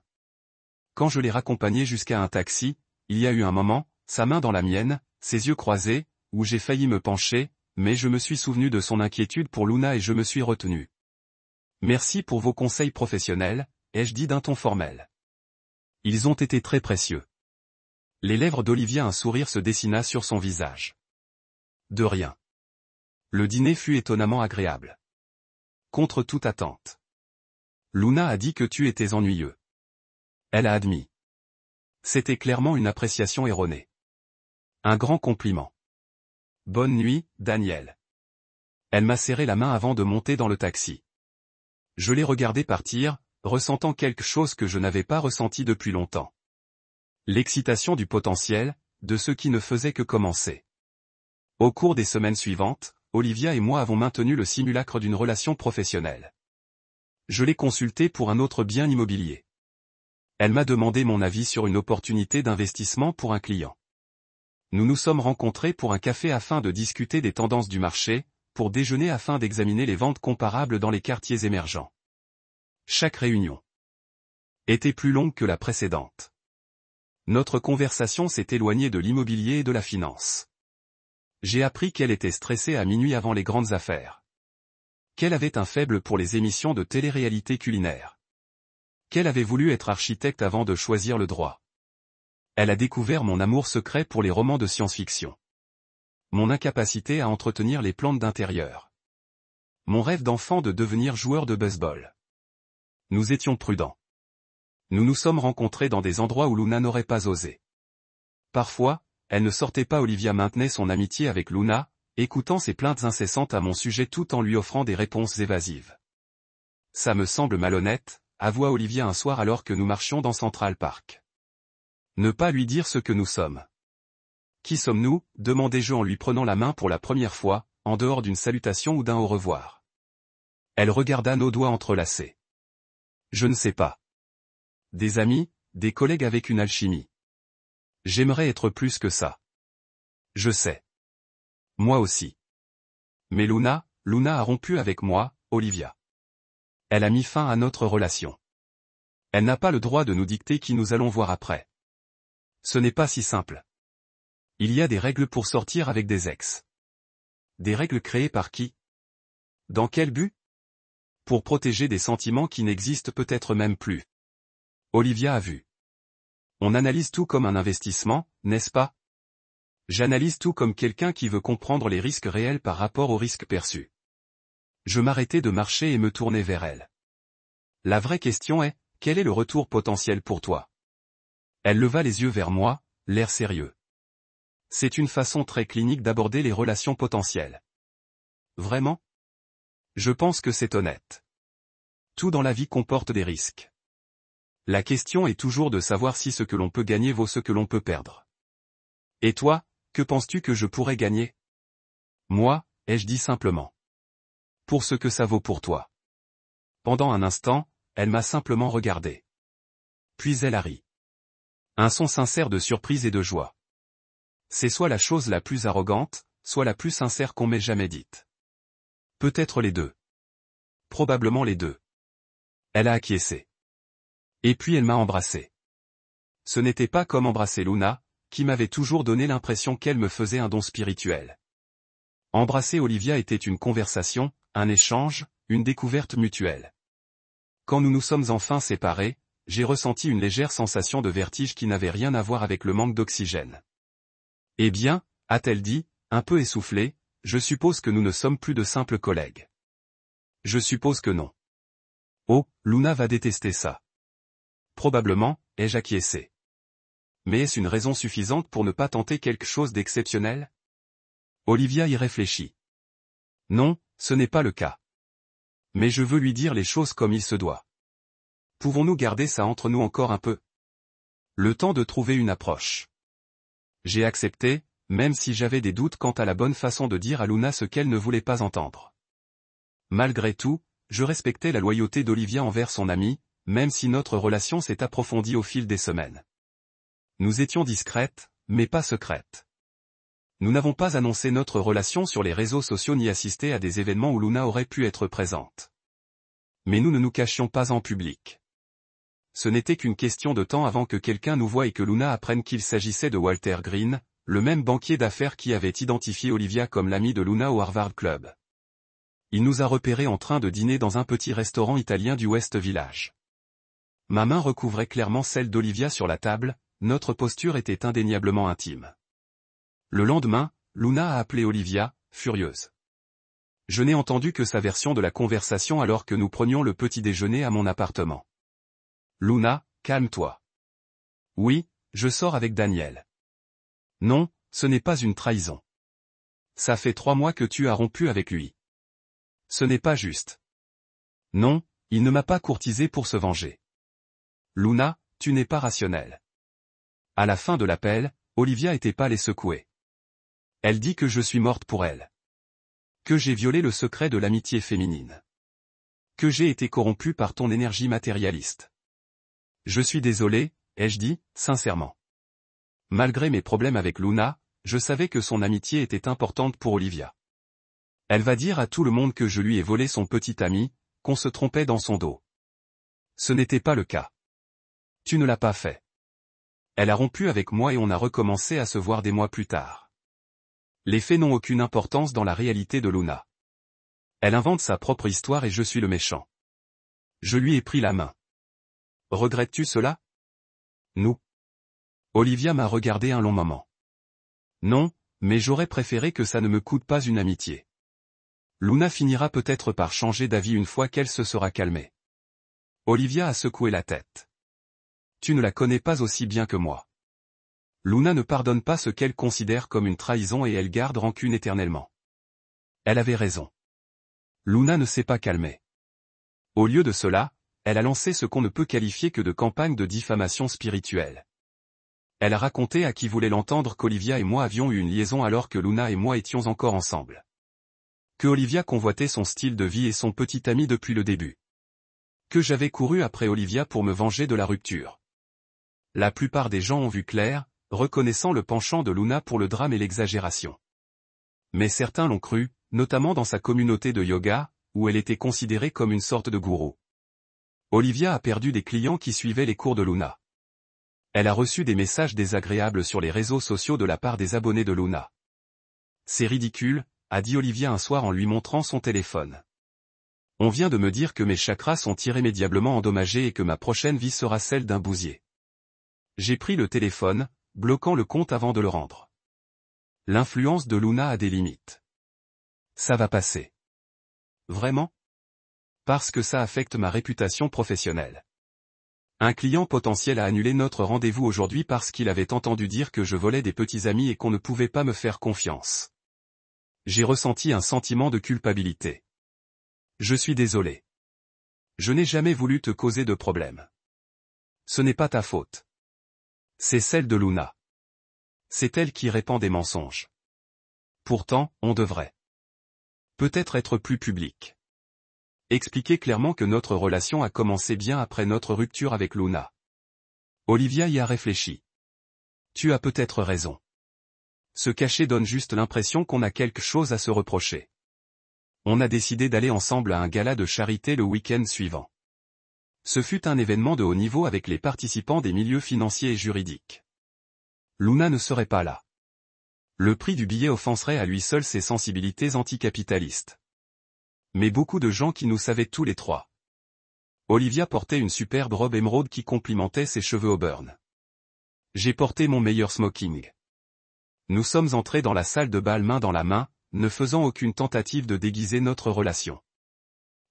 Speaker 1: Quand je l'ai raccompagnée jusqu'à un taxi, il y a eu un moment, sa main dans la mienne, ses yeux croisés, où j'ai failli me pencher, mais je me suis souvenu de son inquiétude pour Luna et je me suis retenu. Merci pour vos conseils professionnels, ai-je dit d'un ton formel. Ils ont été très précieux. Les lèvres d'Olivia, un sourire se dessina sur son visage. De rien. Le dîner fut étonnamment agréable. Contre toute attente. Luna a dit que tu étais ennuyeux. Elle a admis. C'était clairement une appréciation erronée. Un grand compliment. Bonne nuit, Daniel. Elle m'a serré la main avant de monter dans le taxi. Je l'ai regardé partir, ressentant quelque chose que je n'avais pas ressenti depuis longtemps. L'excitation du potentiel, de ce qui ne faisait que commencer. Au cours des semaines suivantes, Olivia et moi avons maintenu le simulacre d'une relation professionnelle. Je l'ai consultée pour un autre bien immobilier. Elle m'a demandé mon avis sur une opportunité d'investissement pour un client. Nous nous sommes rencontrés pour un café afin de discuter des tendances du marché, pour déjeuner afin d'examiner les ventes comparables dans les quartiers émergents. Chaque réunion était plus longue que la précédente. Notre conversation s'est éloignée de l'immobilier et de la finance. J'ai appris qu'elle était stressée à minuit avant les grandes affaires. Qu'elle avait un faible pour les émissions de télé-réalité culinaire. Qu'elle avait voulu être architecte avant de choisir le droit. Elle a découvert mon amour secret pour les romans de science-fiction. Mon incapacité à entretenir les plantes d'intérieur. Mon rêve d'enfant de devenir joueur de baseball. Nous étions prudents. Nous nous sommes rencontrés dans des endroits où Luna n'aurait pas osé. Parfois, elle ne sortait pas. Olivia maintenait son amitié avec Luna, écoutant ses plaintes incessantes à mon sujet tout en lui offrant des réponses évasives. Ça me semble malhonnête, avoua Olivia un soir alors que nous marchions dans Central Park. Ne pas lui dire ce que nous sommes. Qui sommes-nous, demandai-je en lui prenant la main pour la première fois, en dehors d'une salutation ou d'un au revoir. Elle regarda nos doigts entrelacés. Je ne sais pas. Des amis, des collègues avec une alchimie. J'aimerais être plus que ça. Je sais. Moi aussi. Mais Luna a rompu avec moi, Olivia. Elle a mis fin à notre relation. Elle n'a pas le droit de nous dicter qui nous allons voir après. Ce n'est pas si simple. Il y a des règles pour sortir avec des ex. Des règles créées par qui? Dans quel but? Pour protéger des sentiments qui n'existent peut-être même plus. Olivia a vu. On analyse tout comme un investissement, n'est-ce pas? J'analyse tout comme quelqu'un qui veut comprendre les risques réels par rapport aux risques perçus. Je m'arrêtai de marcher et me tournai vers elle. La vraie question est, quel est le retour potentiel pour toi? Elle leva les yeux vers moi, l'air sérieux. C'est une façon très clinique d'aborder les relations potentielles. Vraiment? Je pense que c'est honnête. Tout dans la vie comporte des risques. La question est toujours de savoir si ce que l'on peut gagner vaut ce que l'on peut perdre. Et toi, que penses-tu que je pourrais gagner? Moi, ai-je dit simplement. Pour ce que ça vaut pour toi. Pendant un instant, elle m'a simplement regardé. Puis elle a ri. Un son sincère de surprise et de joie. C'est soit la chose la plus arrogante, soit la plus sincère qu'on m'ait jamais dite. Peut-être les deux. Probablement les deux. Elle a acquiescé. Et puis elle m'a embrassé. Ce n'était pas comme embrasser Luna, qui m'avait toujours donné l'impression qu'elle me faisait un don spirituel. Embrasser Olivia était une conversation, un échange, une découverte mutuelle. Quand nous nous sommes enfin séparés, j'ai ressenti une légère sensation de vertige qui n'avait rien à voir avec le manque d'oxygène. Eh bien, a-t-elle dit, un peu essoufflée, je suppose que nous ne sommes plus de simples collègues. Je suppose que non. Oh, Luna va détester ça. Probablement, ai-je acquiescé. Mais est-ce une raison suffisante pour ne pas tenter quelque chose d'exceptionnel? Olivia y réfléchit. Non, ce n'est pas le cas. Mais je veux lui dire les choses comme il se doit. Pouvons-nous garder ça entre nous encore un peu? Le temps de trouver une approche. J'ai accepté, même si j'avais des doutes quant à la bonne façon de dire à Luna ce qu'elle ne voulait pas entendre. Malgré tout, je respectais la loyauté d'Olivia envers son amie, même si notre relation s'est approfondie au fil des semaines. Nous étions discrètes, mais pas secrètes. Nous n'avons pas annoncé notre relation sur les réseaux sociaux ni assisté à des événements où Luna aurait pu être présente. Mais nous ne nous cachions pas en public. Ce n'était qu'une question de temps avant que quelqu'un nous voie et que Luna apprenne qu'il s'agissait de Walter Green, le même banquier d'affaires qui avait identifié Olivia comme l'amie de Luna au Harvard Club. Il nous a repérés en train de dîner dans un petit restaurant italien du West Village. Ma main recouvrait clairement celle d'Olivia sur la table, notre posture était indéniablement intime. Le lendemain, Luna a appelé Olivia, furieuse. Je n'ai entendu que sa version de la conversation alors que nous prenions le petit déjeuner à mon appartement. Luna, calme-toi. Oui, je sors avec Daniel. Non, ce n'est pas une trahison. Ça fait 3 mois que tu as rompu avec lui. Ce n'est pas juste. Non, il ne m'a pas courtisé pour se venger. Luna, tu n'es pas rationnelle. À la fin de l'appel, Olivia était pâle et secouée. Elle dit que je suis morte pour elle. Que j'ai violé le secret de l'amitié féminine. Que j'ai été corrompue par ton énergie matérialiste. Je suis désolé, ai-je dit, sincèrement. Malgré mes problèmes avec Luna, je savais que son amitié était importante pour Olivia. Elle va dire à tout le monde que je lui ai volé son petit ami, qu'on se trompait dans son dos. Ce n'était pas le cas. Tu ne l'as pas fait. Elle a rompu avec moi et on a recommencé à se voir des mois plus tard. Les faits n'ont aucune importance dans la réalité de Luna. Elle invente sa propre histoire et je suis le méchant. Je lui ai pris la main. Regrettes-tu cela? Non. Olivia m'a regardé un long moment. Non, mais j'aurais préféré que ça ne me coûte pas une amitié. Luna finira peut-être par changer d'avis une fois qu'elle se sera calmée. Olivia a secoué la tête. Tu ne la connais pas aussi bien que moi. Luna ne pardonne pas ce qu'elle considère comme une trahison et elle garde rancune éternellement. Elle avait raison. Luna ne s'est pas calmée. Au lieu de cela, elle a lancé ce qu'on ne peut qualifier que de campagne de diffamation spirituelle. Elle a raconté à qui voulait l'entendre qu'Olivia et moi avions eu une liaison alors que Luna et moi étions encore ensemble. Que Olivia convoitait son style de vie et son petit ami depuis le début. Que j'avais couru après Olivia pour me venger de la rupture. La plupart des gens ont vu clair, reconnaissant le penchant de Luna pour le drame et l'exagération. Mais certains l'ont cru, notamment dans sa communauté de yoga, où elle était considérée comme une sorte de gourou. Olivia a perdu des clients qui suivaient les cours de Luna. Elle a reçu des messages désagréables sur les réseaux sociaux de la part des abonnés de Luna. C'est ridicule, a dit Olivia un soir en lui montrant son téléphone. On vient de me dire que mes chakras sont irrémédiablement endommagés et que ma prochaine vie sera celle d'un bousier. J'ai pris le téléphone, bloquant le compte avant de le rendre. L'influence de Luna a des limites. Ça va passer. Vraiment? Parce que ça affecte ma réputation professionnelle. Un client potentiel a annulé notre rendez-vous aujourd'hui parce qu'il avait entendu dire que je volais des petits amis et qu'on ne pouvait pas me faire confiance. J'ai ressenti un sentiment de culpabilité. Je suis désolé. Je n'ai jamais voulu te causer de problème. Ce n'est pas ta faute. C'est celle de Luna. C'est elle qui répand des mensonges. Pourtant, on devrait. Peut-être être plus public. Expliquer clairement que notre relation a commencé bien après notre rupture avec Luna. Olivia y a réfléchi. Tu as peut-être raison. Se cacher donne juste l'impression qu'on a quelque chose à se reprocher. On a décidé d'aller ensemble à un gala de charité le week-end suivant. Ce fut un événement de haut niveau avec les participants des milieux financiers et juridiques. Luna ne serait pas là. Le prix du billet offenserait à lui seul ses sensibilités anticapitalistes. Mais beaucoup de gens qui nous savaient tous les trois. Olivia portait une superbe robe émeraude qui complimentait ses cheveux auburn. J'ai porté mon meilleur smoking. Nous sommes entrés dans la salle de bal main dans la main, ne faisant aucune tentative de déguiser notre relation.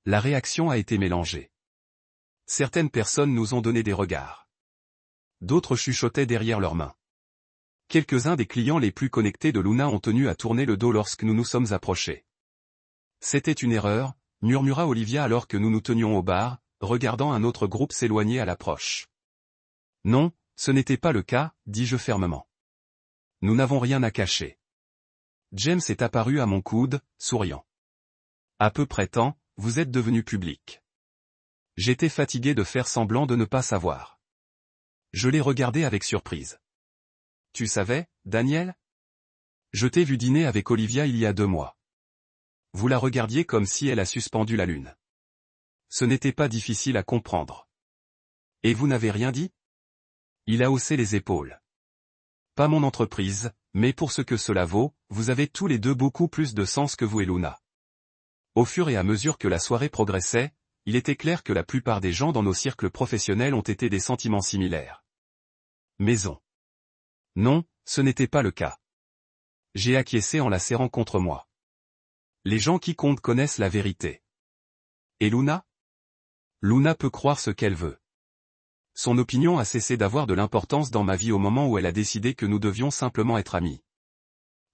Speaker 1: La réaction a été mélangée. Certaines personnes nous ont donné des regards. D'autres chuchotaient derrière leurs mains. Quelques-uns des clients les plus connectés de Luna ont tenu à tourner le dos lorsque nous nous sommes approchés. C'était une erreur, murmura Olivia alors que nous nous tenions au bar, regardant un autre groupe s'éloigner à l'approche. Non, ce n'était pas le cas, dis-je fermement. Nous n'avons rien à cacher. James est apparu à mon coude, souriant. À peu près temps, vous êtes devenu public. J'étais fatigué de faire semblant de ne pas savoir. Je l'ai regardé avec surprise. Tu savais, Daniel? Je t'ai vu dîner avec Olivia il y a 2 mois. Vous la regardiez comme si elle a suspendu la lune. Ce n'était pas difficile à comprendre. Et vous n'avez rien dit? Il a haussé les épaules. Pas mon entreprise, mais pour ce que cela vaut, vous avez tous les deux beaucoup plus de sens que vous et Luna. Au fur et à mesure que la soirée progressait, il était clair que la plupart des gens dans nos cercles professionnels ont été des sentiments similaires. Maison. Non, ce n'était pas le cas. J'ai acquiescé en la serrant contre moi. Les gens qui comptent connaissent la vérité. Et Luna? Luna peut croire ce qu'elle veut. Son opinion a cessé d'avoir de l'importance dans ma vie au moment où elle a décidé que nous devions simplement être amis.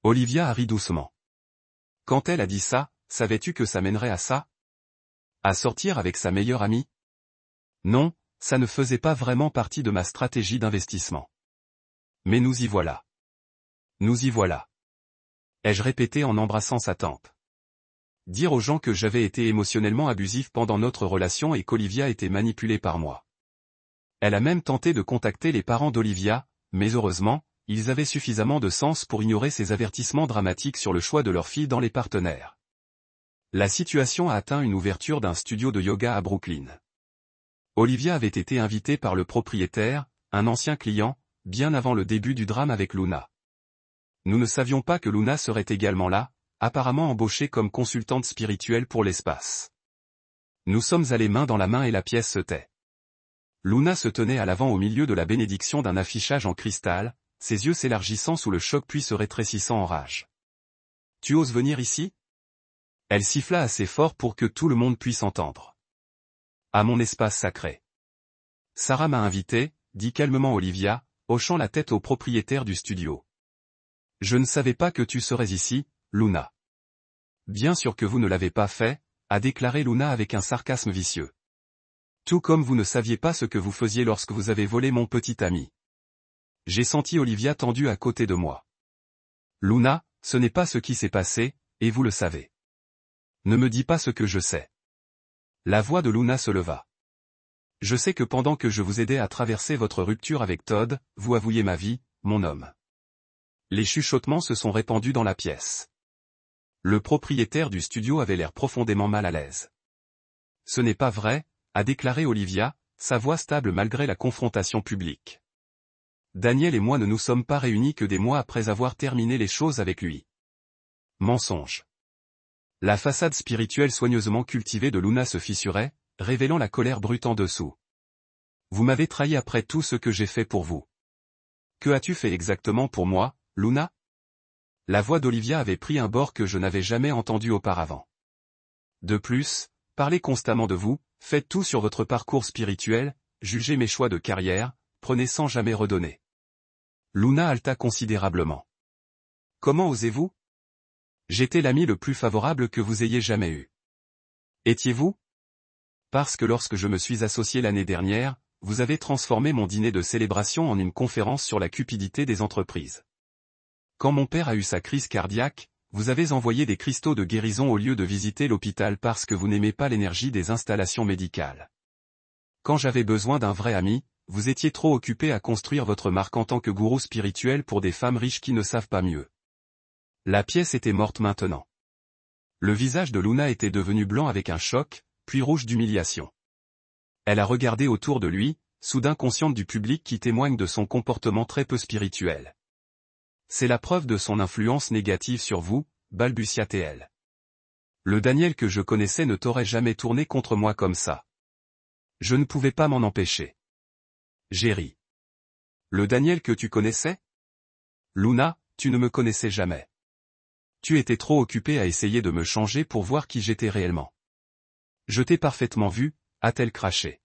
Speaker 1: Olivia a ri doucement. Quand elle a dit ça, savais-tu que ça mènerait à ça? À sortir avec sa meilleure amie? Non, ça ne faisait pas vraiment partie de ma stratégie d'investissement. Mais nous y voilà. Nous y voilà. Ai-je répété en embrassant sa tempe. Dire aux gens que j'avais été émotionnellement abusif pendant notre relation et qu'Olivia était manipulée par moi. Elle a même tenté de contacter les parents d'Olivia, mais heureusement, ils avaient suffisamment de sens pour ignorer ces avertissements dramatiques sur le choix de leur fille dans les partenaires. La situation a atteint une ouverture d'un studio de yoga à Brooklyn. Olivia avait été invitée par le propriétaire, un ancien client, bien avant le début du drame avec Luna. Nous ne savions pas que Luna serait également là, apparemment embauchée comme consultante spirituelle pour l'espace. Nous sommes allés main dans la main et la pièce se tait. Luna se tenait à l'avant au milieu de la bénédiction d'un affichage en cristal, ses yeux s'élargissant sous le choc puis se rétrécissant en rage. « Tu oses venir ici ?» Elle siffla assez fort pour que tout le monde puisse entendre. « À mon espace sacré. » Sarah m'a invité, dit calmement Olivia, hochant la tête au propriétaire du studio. « Je ne savais pas que tu serais ici, Luna. » Bien sûr que vous ne l'avez pas fait, a déclaré Luna avec un sarcasme vicieux. Tout comme vous ne saviez pas ce que vous faisiez lorsque vous avez volé mon petit ami. J'ai senti Olivia tendue à côté de moi. Luna, ce n'est pas ce qui s'est passé, et vous le savez. Ne me dis pas ce que je sais. La voix de Luna se leva. Je sais que pendant que je vous aidais à traverser votre rupture avec Todd, vous avouiez ma vie, mon homme. Les chuchotements se sont répandus dans la pièce. Le propriétaire du studio avait l'air profondément mal à l'aise. Ce n'est pas vrai, a déclaré Olivia, sa voix stable malgré la confrontation publique. Daniel et moi ne nous sommes pas réunis que des mois après avoir terminé les choses avec lui. Mensonge. La façade spirituelle soigneusement cultivée de Luna se fissurait, révélant la colère brute en dessous. Vous m'avez trahi après tout ce que j'ai fait pour vous. Que as-tu fait exactement pour moi, Luna? La voix d'Olivia avait pris un bord que je n'avais jamais entendu auparavant. De plus, parlez constamment de vous, faites tout sur votre parcours spirituel, jugez mes choix de carrière, prenez sans jamais redonner. Luna halta considérablement. Comment osez-vous? J'étais l'ami le plus favorable que vous ayez jamais eu. Étiez-vous? Parce que lorsque je me suis associé l'année dernière, vous avez transformé mon dîner de célébration en une conférence sur la cupidité des entreprises. Quand mon père a eu sa crise cardiaque, vous avez envoyé des cristaux de guérison au lieu de visiter l'hôpital parce que vous n'aimez pas l'énergie des installations médicales. Quand j'avais besoin d'un vrai ami, vous étiez trop occupé à construire votre marque en tant que gourou spirituel pour des femmes riches qui ne savent pas mieux. La pièce était morte maintenant. Le visage de Luna était devenu blanc avec un choc, puis rouge d'humiliation. Elle a regardé autour de lui, soudain consciente du public qui témoigne de son comportement très peu spirituel. C'est la preuve de son influence négative sur vous, balbutia-t-elle. Le Daniel que je connaissais ne t'aurait jamais tourné contre moi comme ça. Je ne pouvais pas m'en empêcher. J'ai ri. Le Daniel que tu connaissais? Luna, tu ne me connaissais jamais. Tu étais trop occupé à essayer de me changer pour voir qui j'étais réellement. Je t'ai parfaitement vu, a-t-elle craché.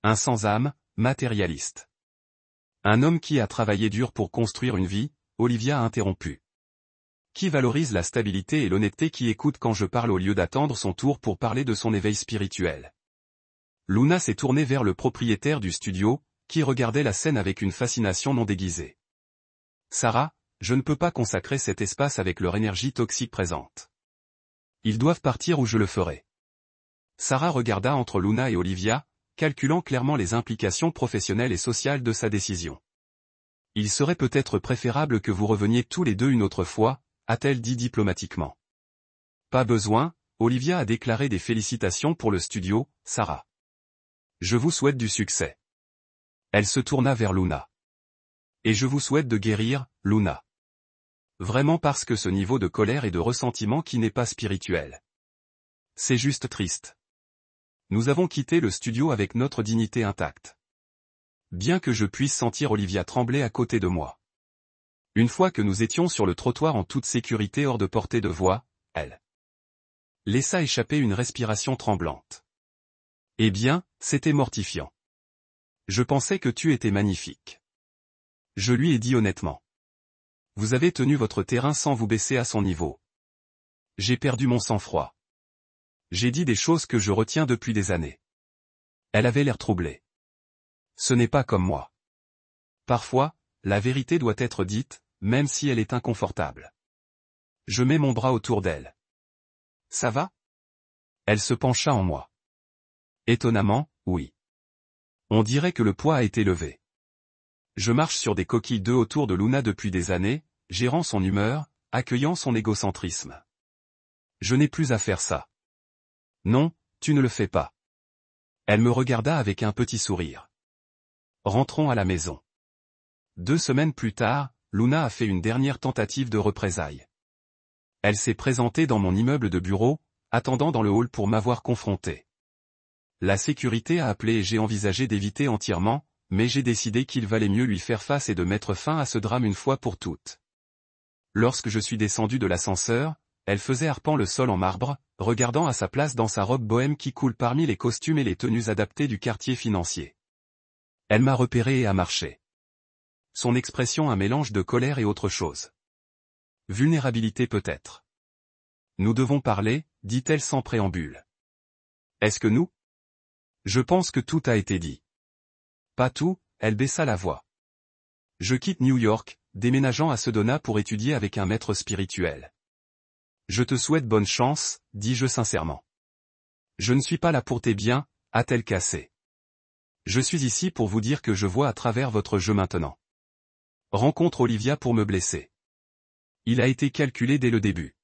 Speaker 1: Un sans âme, matérialiste. Un homme qui a travaillé dur pour construire une vie, Olivia a interrompu. Qui valorise la stabilité et l'honnêteté qui écoute quand je parle au lieu d'attendre son tour pour parler de son éveil spirituel. Luna s'est tournée vers le propriétaire du studio, qui regardait la scène avec une fascination non déguisée. Sarah, je ne peux pas consacrer cet espace avec leur énergie toxique présente. Ils doivent partir ou je le ferai. Sarah regarda entre Luna et Olivia, calculant clairement les implications professionnelles et sociales de sa décision. Il serait peut-être préférable que vous reveniez tous les deux une autre fois, a-t-elle dit diplomatiquement. Pas besoin, Olivia a déclaré des félicitations pour le studio, Sarah. Je vous souhaite du succès. Elle se tourna vers Luna. Et je vous souhaite de guérir, Luna. Vraiment parce que ce niveau de colère et de ressentiment qui n'est pas spirituel. C'est juste triste. Nous avons quitté le studio avec notre dignité intacte. Bien que je puisse sentir Olivia trembler à côté de moi. Une fois que nous étions sur le trottoir en toute sécurité hors de portée de voix, elle laissa échapper une respiration tremblante. Eh bien, c'était mortifiant. Je pensais que tu étais magnifique. Je lui ai dit honnêtement. Vous avez tenu votre terrain sans vous baisser à son niveau. J'ai perdu mon sang-froid. J'ai dit des choses que je retiens depuis des années. Elle avait l'air troublée. Ce n'est pas comme moi. Parfois, la vérité doit être dite, même si elle est inconfortable. Je mets mon bras autour d'elle. Ça va? Elle se pencha en moi. Étonnamment, oui. On dirait que le poids a été levé. Je marche sur des coquilles d'œufs autour de Luna depuis des années, gérant son humeur, accueillant son égocentrisme. Je n'ai plus à faire ça. Non, tu ne le fais pas. Elle me regarda avec un petit sourire. Rentrons à la maison. 2 semaines plus tard, Luna a fait une dernière tentative de représailles. Elle s'est présentée dans mon immeuble de bureau, attendant dans le hall pour m'avoir confronté. La sécurité a appelé et j'ai envisagé d'éviter entièrement, mais j'ai décidé qu'il valait mieux lui faire face et de mettre fin à ce drame une fois pour toutes. Lorsque je suis descendu de l'ascenseur, elle faisait arpent le sol en marbre, regardant à sa place dans sa robe bohème qui coule parmi les costumes et les tenues adaptées du quartier financier. Elle m'a repéré et a marché. Son expression un mélange de colère et autre chose. Vulnérabilité peut-être. Nous devons parler, dit-elle sans préambule. Est-ce que nous? Je pense que tout a été dit. Pas tout, elle baissa la voix. Je quitte New York, déménageant à Sedona pour étudier avec un maître spirituel. Je te souhaite bonne chance, dis-je sincèrement. Je ne suis pas là pour tes biens, a-t-elle cassé. Je suis ici pour vous dire que je vois à travers votre jeu maintenant. Rencontre Olivia pour me blesser. Il a été calculé dès le début.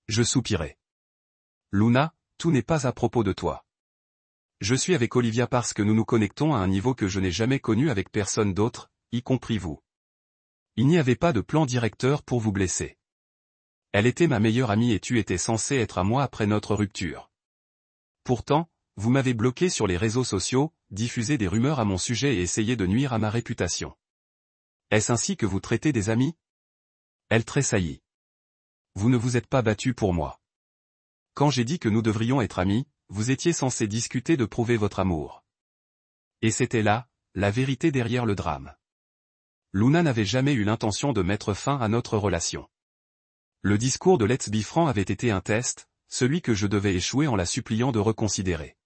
Speaker 1: Je soupirai. Luna, tout n'est pas à propos de toi. Je suis avec Olivia parce que nous nous connectons à un niveau que je n'ai jamais connu avec personne d'autre, y compris vous. Il n'y avait pas de plan directeur pour vous blesser. Elle était ma meilleure amie et tu étais censé être à moi après notre rupture. Pourtant, vous m'avez bloqué sur les réseaux sociaux, diffusé des rumeurs à mon sujet et essayé de nuire à ma réputation. Est-ce ainsi que vous traitez des amis? Elle tressaillit. Vous ne vous êtes pas battu pour moi. Quand j'ai dit que nous devrions être amis, vous étiez censé discuter de prouver votre amour. Et c'était là, la vérité derrière le drame. Luna n'avait jamais eu l'intention de mettre fin à notre relation. Le discours de Let's Be Franc avait été un test, celui que je devais échouer en la suppliant de reconsidérer.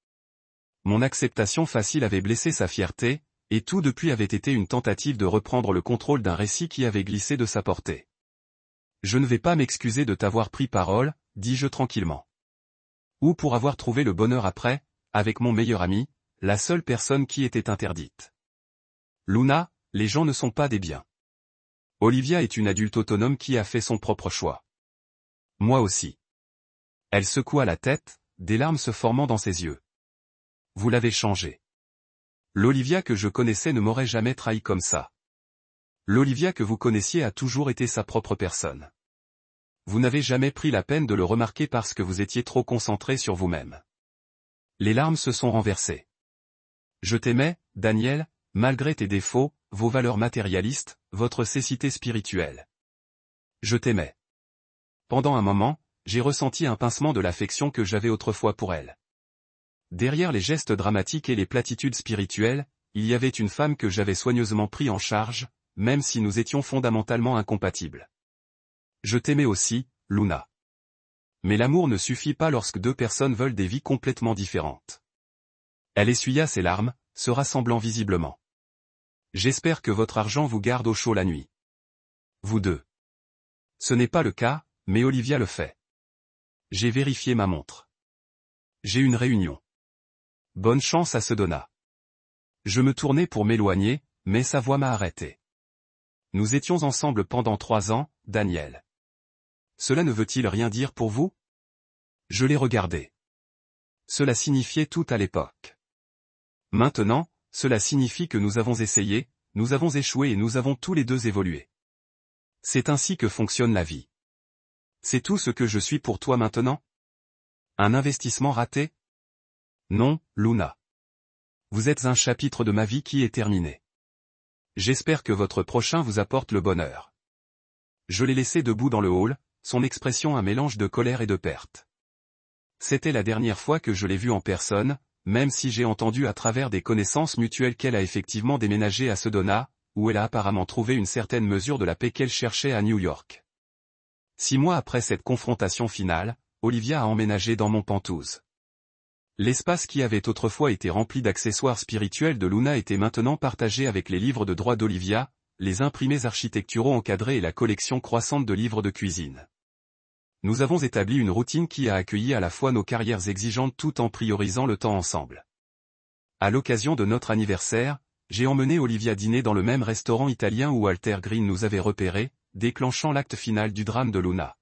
Speaker 1: Mon acceptation facile avait blessé sa fierté, et tout depuis avait été une tentative de reprendre le contrôle d'un récit qui avait glissé de sa portée. Je ne vais pas m'excuser de t'avoir pris parole, dis-je tranquillement. Ou pour avoir trouvé le bonheur après, avec mon meilleur ami, la seule personne qui était interdite. Luna, les gens ne sont pas des biens. Olivia est une adulte autonome qui a fait son propre choix. Moi aussi. Elle secoua la tête, des larmes se formant dans ses yeux. Vous l'avez changé. L'Olivia que je connaissais ne m'aurait jamais trahi comme ça. L'Olivia que vous connaissiez a toujours été sa propre personne. Vous n'avez jamais pris la peine de le remarquer parce que vous étiez trop concentré sur vous-même. Les larmes se sont renversées. Je t'aimais, Daniel, malgré tes défauts, vos valeurs matérialistes, votre cécité spirituelle. Je t'aimais. Pendant un moment, j'ai ressenti un pincement de l'affection que j'avais autrefois pour elle. Derrière les gestes dramatiques et les platitudes spirituelles, il y avait une femme que j'avais soigneusement pris en charge, même si nous étions fondamentalement incompatibles. Je t'aimais aussi, Luna. Mais l'amour ne suffit pas lorsque deux personnes veulent des vies complètement différentes. Elle essuya ses larmes, se rassemblant visiblement. J'espère que votre argent vous garde au chaud la nuit. Vous deux. Ce n'est pas le cas, mais Olivia le fait. J'ai vérifié ma montre. J'ai une réunion. Bonne chance à Sedona. Je me tournai pour m'éloigner, mais sa voix m'a arrêté. Nous étions ensemble pendant 3 ans, Daniel. Cela ne veut-il rien dire pour vous? Je l'ai regardé. Cela signifiait tout à l'époque. Maintenant, cela signifie que nous avons essayé, nous avons échoué et nous avons tous les deux évolué. C'est ainsi que fonctionne la vie. C'est tout ce que je suis pour toi maintenant? Un investissement raté? Non, Luna. Vous êtes un chapitre de ma vie qui est terminé. J'espère que votre prochain vous apporte le bonheur. Je l'ai laissé debout dans le hall, son expression un mélange de colère et de perte. C'était la dernière fois que je l'ai vue en personne, même si j'ai entendu à travers des connaissances mutuelles qu'elle a effectivement déménagé à Sedona, où elle a apparemment trouvé une certaine mesure de la paix qu'elle cherchait à New York. 6 mois après cette confrontation finale, Olivia a emménagé dans Montpentouse. L'espace qui avait autrefois été rempli d'accessoires spirituels de Luna était maintenant partagé avec les livres de droit d'Olivia, les imprimés architecturaux encadrés et la collection croissante de livres de cuisine. Nous avons établi une routine qui a accueilli à la fois nos carrières exigeantes tout en priorisant le temps ensemble. À l'occasion de notre anniversaire, j'ai emmené Olivia dîner dans le même restaurant italien où Walter Green nous avait repérés, déclenchant l'acte final du drame de Luna.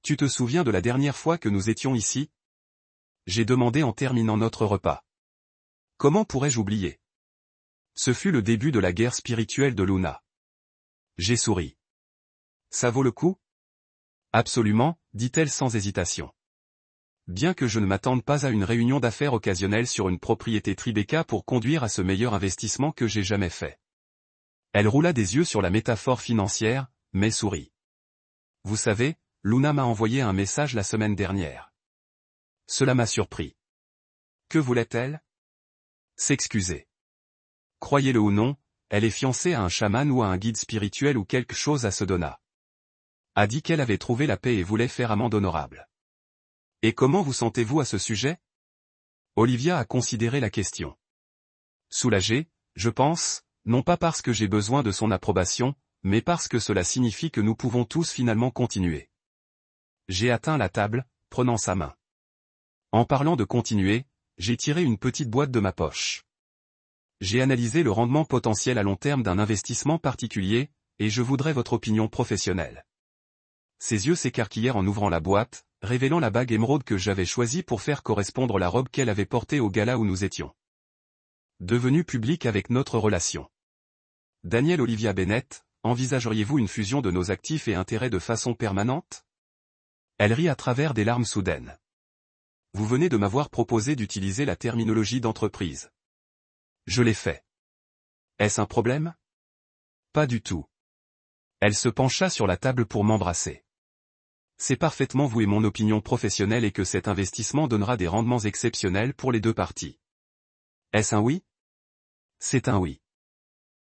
Speaker 1: Tu te souviens de la dernière fois que nous étions ici? J'ai demandé en terminant notre repas. Comment pourrais-je oublier? Ce fut le début de la guerre spirituelle de Luna. J'ai souri. Ça vaut le coup? Absolument, dit-elle sans hésitation. Bien que je ne m'attende pas à une réunion d'affaires occasionnelle sur une propriété Tribeca pour conduire à ce meilleur investissement que j'ai jamais fait. Elle roula des yeux sur la métaphore financière, mais sourit. Vous savez, Luna m'a envoyé un message la semaine dernière. Cela m'a surpris. Que voulait-elle? S'excuser. Croyez-le ou non, elle est fiancée à un chaman ou à un guide spirituel ou quelque chose à Sedona. A dit qu'elle avait trouvé la paix et voulait faire amende honorable. Et comment vous sentez-vous à ce sujet? Olivia a considéré la question. Soulagée, je pense, non pas parce que j'ai besoin de son approbation, mais parce que cela signifie que nous pouvons tous finalement continuer. J'ai atteint la table, prenant sa main. En parlant de continuer, j'ai tiré une petite boîte de ma poche. J'ai analysé le rendement potentiel à long terme d'un investissement particulier, et je voudrais votre opinion professionnelle. Ses yeux s'écarquillèrent en ouvrant la boîte, révélant la bague émeraude que j'avais choisie pour faire correspondre la robe qu'elle avait portée au gala où nous étions. Devenu public avec notre relation. Daniel Olivia Bennett, envisageriez-vous une fusion de nos actifs et intérêts de façon permanente? Elle rit à travers des larmes soudaines. Vous venez de m'avoir proposé d'utiliser la terminologie d'entreprise. Je l'ai fait. Est-ce un problème? Pas du tout. Elle se pencha sur la table pour m'embrasser. C'est parfaitement vous et mon opinion professionnelle et que cet investissement donnera des rendements exceptionnels pour les deux parties. Est-ce un oui? C'est un oui.